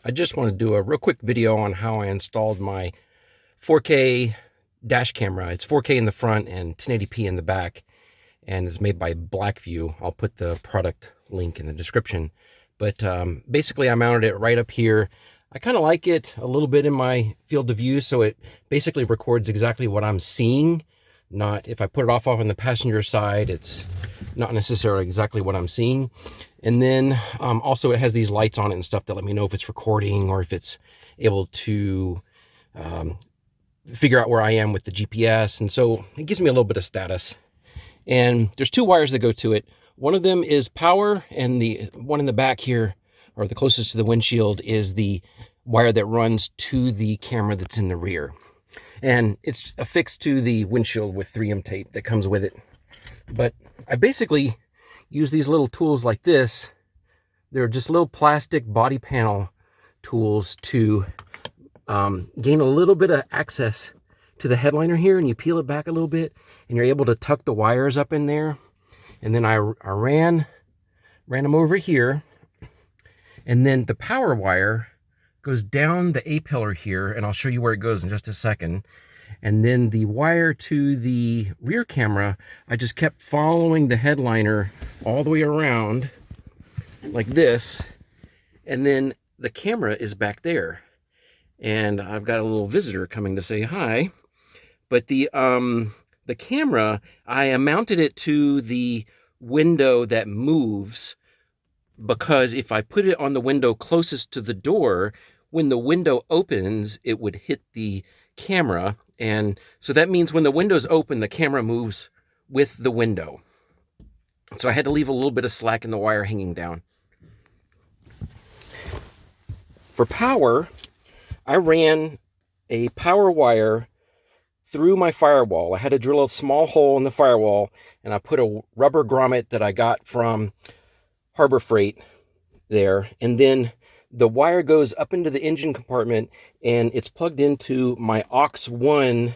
I just want to do a real quick video on how I installed my 4K dash camera. It's 4K in the front and 1080p in the back, and it's made by BlackVue. I'll put the product link in the description. But basically I mounted it right up here. I kind of like it a little bit in my field of view, so it basically records exactly what I'm seeing. Not if I put it off on the passenger side, it's not necessarily exactly what I'm seeing. And then also it has these lights on it and stuff that let me know if it's recording or if it's able to figure out where I am with the GPS. And so it gives me a little bit of status. And there's two wires that go to it. One of them is power, and the one in the back here, or the closest to the windshield, is the wire that runs to the camera that's in the rear. And it's affixed to the windshield with 3M tape that comes with it. But I basically use these little tools like this. They're just little plastic body panel tools to gain a little bit of access to the headliner here, and you peel it back a little bit and you're able to tuck the wires up in there. And then I ran them over here, and then the power wire goes down the A-pillar here, and I'll show you where it goes in just a second. And then the wire to the rear camera, I just kept following the headliner all the way around like this, and then the camera is back there. And I've got a little visitor coming to say hi. But the camera, I mounted it to the window that moves, because if I put it on the window closest to the door, when the window opens, it would hit the camera. And so that means when the window's open, the camera moves with the window. So I had to leave a little bit of slack in the wire hanging down. For power, I ran a power wire through my firewall. I had to drill a small hole in the firewall, and I put a rubber grommet that I got from Harbor Freight there. And then the wire goes up into the engine compartment, and it's plugged into my AUX 1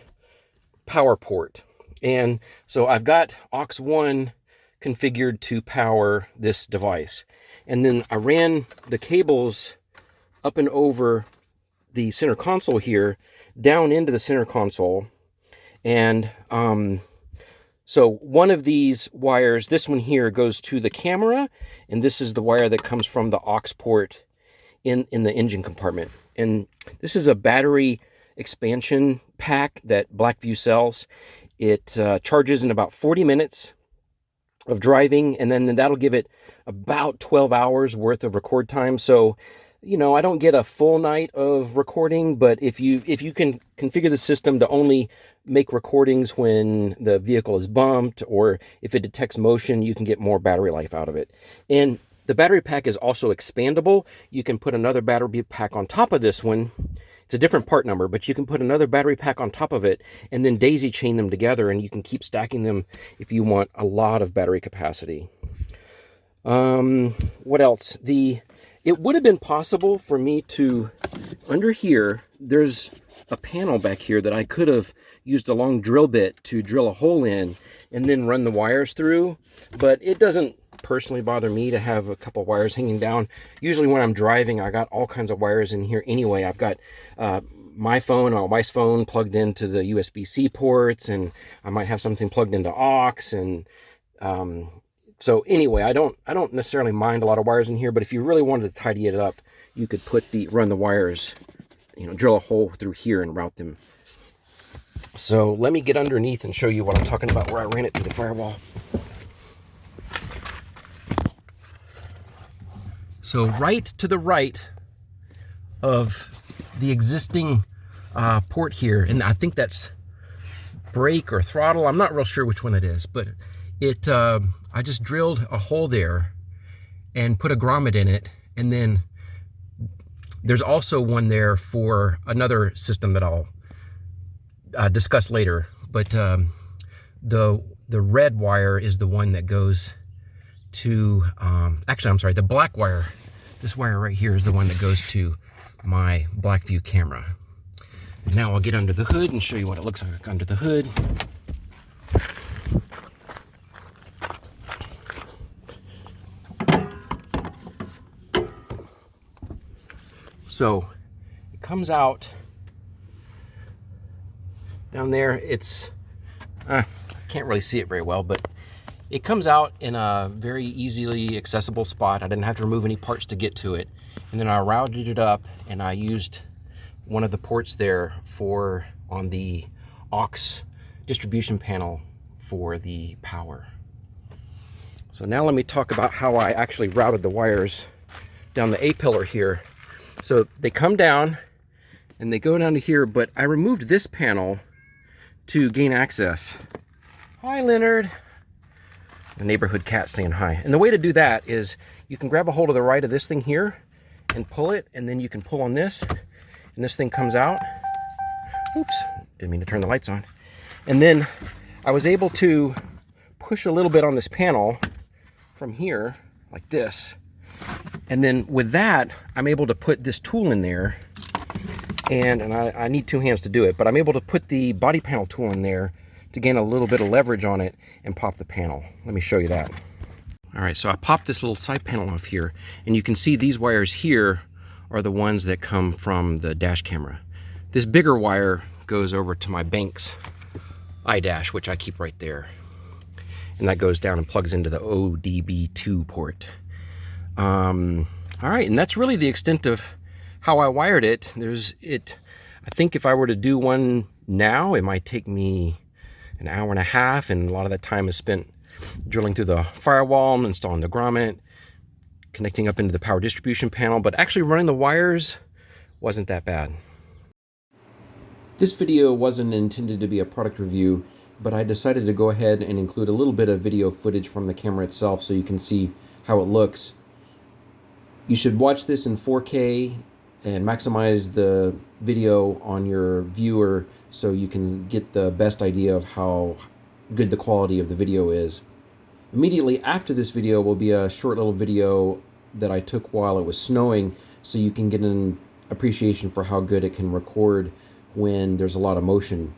power port. And so I've got AUX 1 configured to power this device. And then I ran the cables up and over the center console here, down into the center console. And so one of these wires, this one here, goes to the camera, and this is the wire that comes from the AUX port in the engine compartment. And this is a battery expansion pack that BlackVue sells. It charges in about 40 minutes of driving, and then that'll give it about 12 hours worth of record time. So, you know, I don't get a full night of recording, but if you can configure the system to only make recordings when the vehicle is bumped, or if it detects motion, you can get more battery life out of it. And the battery pack is also expandable. You can put another battery pack on top of this one. It's a different part number, but you can put another battery pack on top of it and then daisy chain them together, and you can keep stacking them if you want a lot of battery capacity. What else? It would have been possible for me to, under here, there's a panel back here that I could have used a long drill bit to drill a hole in and then run the wires through, but it doesn't personally bother me to have a couple wires hanging down. Usually when I'm driving, I got all kinds of wires in here anyway. I've got my phone, my wife's phone plugged into the USB-C ports, and I might have something plugged into AUX, and so anyway, I don't necessarily mind a lot of wires in here, but if you really wanted to tidy it up, you could run the wires, you know, drill a hole through here and route them. So let me get underneath and show you what I'm talking about, where I ran it through the firewall. So right to the right of the existing port here, and I think that's brake or throttle, I'm not real sure which one it is, but I just drilled a hole there and put a grommet in it, and then there's also one there for another system that I'll discuss later. But the red wire is the one that goes to, actually I'm sorry, the black wire, this wire right here, is the one that goes to my BlackVue camera. And now I'll get under the hood and show you what it looks like under the hood. So it comes out down there. I can't really see it very well, but it comes out in a very easily accessible spot. I didn't have to remove any parts to get to it. And then I routed it up and I used one of the ports there on the AUX distribution panel for the power. So now let me talk about how I actually routed the wires down the A-pillar here. So they come down and they go down to here, but I removed this panel to gain access. Hi, Leonard. The neighborhood cat saying hi. And the way to do that is you can grab a hold of the right of this thing here and pull it, and then you can pull on this, and this thing comes out. Oops, didn't mean to turn the lights on. And then I was able to push a little bit on this panel from here, like this. And then with that, I'm able to put this tool in there, and I need two hands to do it, but I'm able to put the body panel tool in there to gain a little bit of leverage on it and pop the panel. Let me show you that. All right, so I popped this little side panel off here, and you can see these wires here are the ones that come from the dash camera. This bigger wire goes over to my bank's iDash, which I keep right there. And that goes down and plugs into the ODB2 port. All right, and that's really the extent of how I wired it. I think if I were to do one now, it might take me an hour and a half, and a lot of that time is spent drilling through the firewall, installing the grommet, connecting up into the power distribution panel, but actually running the wires wasn't that bad. This video wasn't intended to be a product review, but I decided to go ahead and include a little bit of video footage from the camera itself so you can see how it looks. You should watch this in 4K and maximize the video on your viewer so you can get the best idea of how good the quality of the video is. Immediately after this video will be a short little video that I took while it was snowing, so you can get an appreciation for how good it can record when there's a lot of motion.